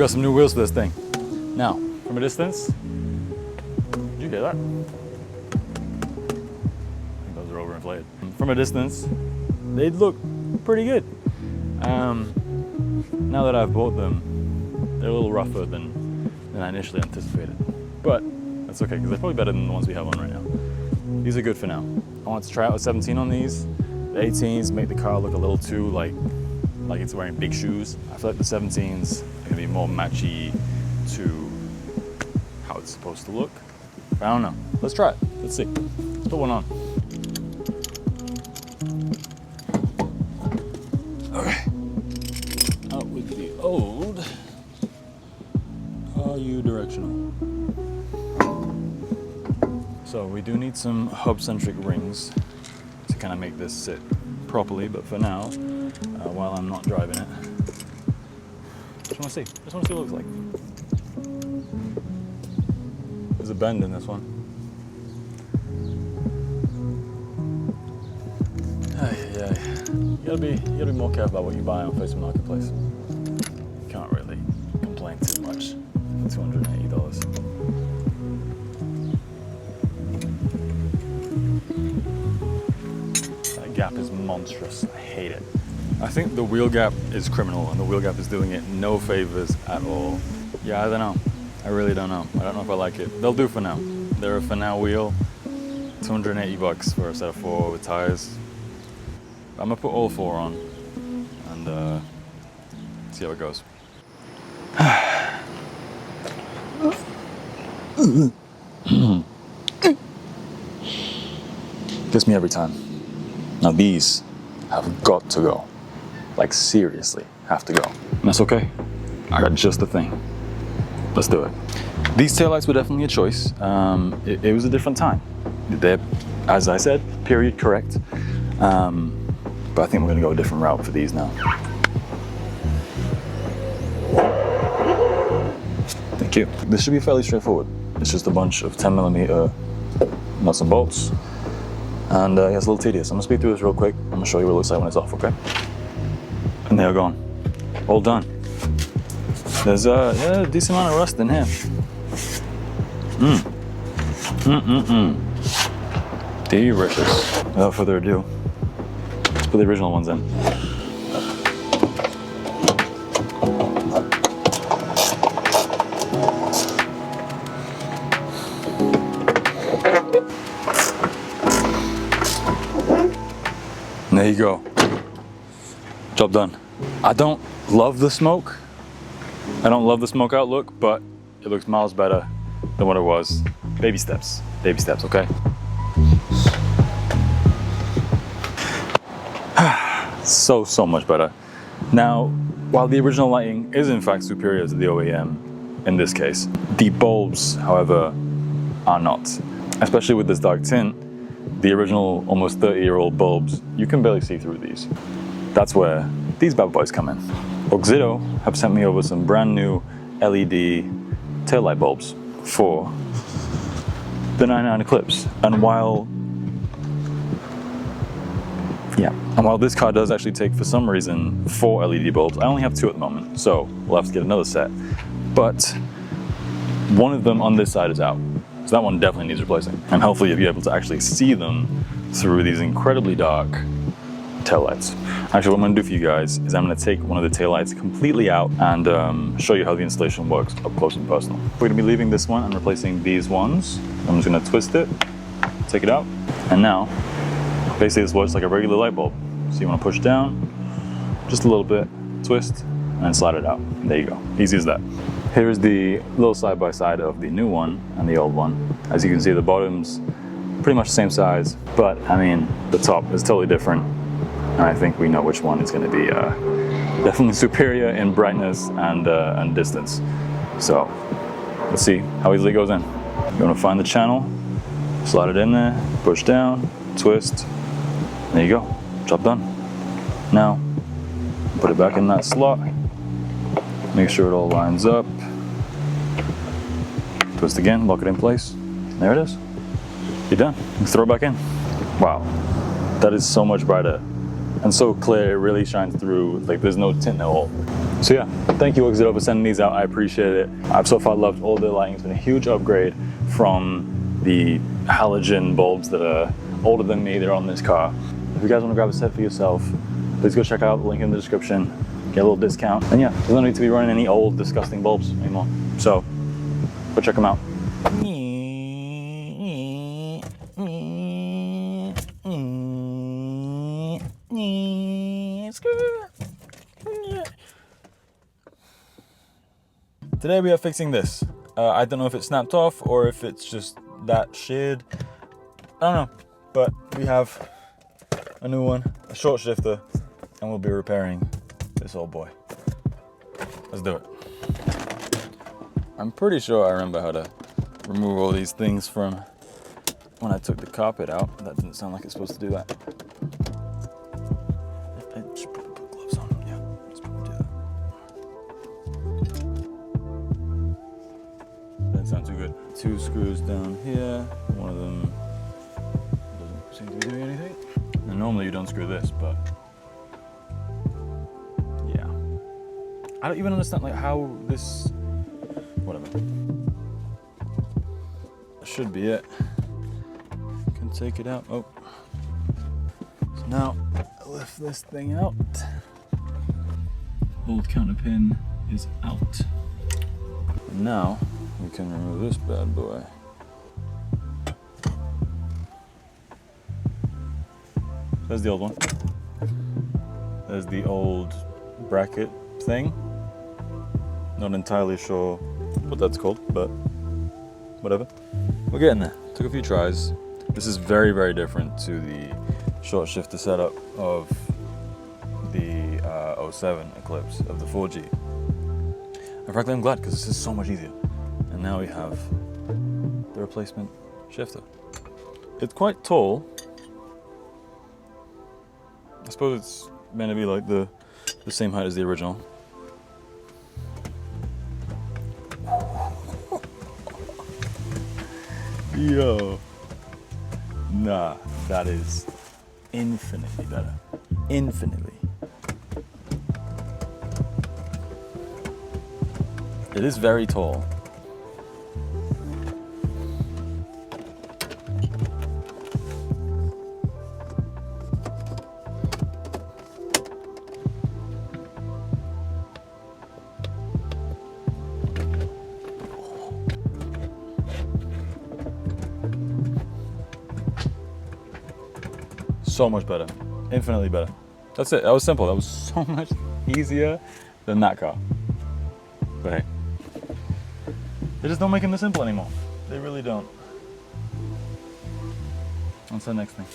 got some new wheels for this thing. Now, from a distance, did you hear that? I think those are overinflated. From a distance, they look pretty good. Now that I've bought them, they're a little rougher than I initially anticipated. But that's okay, because they're probably better than the ones we have on right now. These are good for now. I want to try out a 17 on these. The 18s make the car look a little too like it's wearing big shoes. I feel like the 17s are gonna be more matchy to how it's supposed to look. But I don't know. Let's try it. Let's see. Let's put one on. Okay. Out with the old. Are you directional? So we do need some hub-centric rings to kind of make this sit properly, but for now, while I'm not driving it, just want to see what it looks like. There's a bend in this one. You gotta be more careful about what you buy on Facebook Marketplace. You can't really complain too much for $280. Gap is monstrous. I hate it. I think the wheel gap is criminal, and the wheel gap is doing it no favors at all. Yeah, I don't know. I really don't know. I don't know if I like it. They'll do for now. They're a for now wheel. $280 for a set of 4 with tires. I'm gonna put all 4 on and see how it goes. Gets me every time. Now these have got to go. Like seriously, have to go. And that's okay. I got just the thing. Let's do it. These taillights were definitely a choice. It was a different time. They're, as I said, period correct. But I think we're gonna go a different route for these now. Thank you. This should be fairly straightforward. It's just a bunch of 10mm nuts and bolts. And yeah, it's a little tedious. I'm gonna speed through this real quick. I'm gonna show you what it looks like when it's off, okay? And they're gone. All done. There's a decent amount of rust in here. Delicious. Without further ado, let's put the original ones in. And there you go. Job done. I don't love the smoke. I don't love the smoke outlook, but it looks miles better than what it was. Baby steps, okay? So much better. Now, while the original lighting is in fact superior to the OEM in this case, the bulbs, however, are not. Especially with this dark tint, the original almost 30-year-old bulbs, you can barely see through these. That's where these bad boys come in. Oxido have sent me over some brand new LED taillight bulbs for the 99 Eclipse. And while this car does actually take, for some reason, 4 LED bulbs, I only have 2 at the moment, so we'll have to get another set. But one of them on this side is out. So that one definitely needs replacing. And hopefully you'll be able to actually see them through these incredibly dark taillights. Actually, what I'm gonna do for you guys is I'm gonna take one of the taillights completely out and show you how the installation works up close and personal. We're gonna be leaving this one and replacing these ones. I'm just gonna twist it, take it out, and now, basically this works like a regular light bulb. So you wanna push down, just a little bit, twist, and slide it out. There you go, easy as that. Here's the little side-by-side of the new one and the old one. As you can see, the bottom's pretty much the same size, but I mean, the top is totally different. And I think we know which one is gonna be definitely superior in brightness and distance. So, let's see how easily it goes in. You wanna find the channel, slide it in there, push down, twist, there you go, job done. Now, put it back in that slot, make sure it all lines up, twist again, lock it in place, there it is. You're done, let's throw it back in. Wow, that is so much brighter and so clear, it really shines through, like there's no tint at all. So yeah, thank you Oxydo for sending these out, I appreciate it. I've so far loved all the lighting. It's been a huge upgrade from the halogen bulbs that are older than me. They're on this car. If you guys want to grab a set for yourself, please go check out the link in the description, get a little discount. And yeah, there's no need to be running any old disgusting bulbs anymore. So go check them out. Today we are fixing this. I don't know if it snapped off or if it's just that sheared. I don't know, but we have a new one, a short shifter, and we'll be repairing this old boy. Let's do it. I'm pretty sure I remember how to remove all these things from when I took the carpet out. That didn't sound like it's supposed to do that. I should probably put gloves on. Yeah, let's probably do that. Doesn't sound too good. 2 screws down here. One of them doesn't seem to be doing anything. And normally you don't screw this, but yeah. I don't even understand like how this, whatever. That should be it. Can take it out. Oh. So now I lift this thing out. Old counter pin is out. And now we can remove this bad boy. There's the old one. There's the old bracket thing. Not entirely sure what that's called, but whatever. We're getting there. Took a few tries. This is very, very different to the short shifter setup of the 07 Eclipse, of the 4G. And frankly, I'm glad because this is so much easier. And now we have the replacement shifter. It's quite tall. I suppose it's meant to be like the same height as the original. Yo. Nah, that is infinitely better. Infinitely. It is very tall. So much better, infinitely better. That's it, that was simple. That was so much easier than that car. But hey, they just don't make them this simple anymore. They really don't. On to the next thing.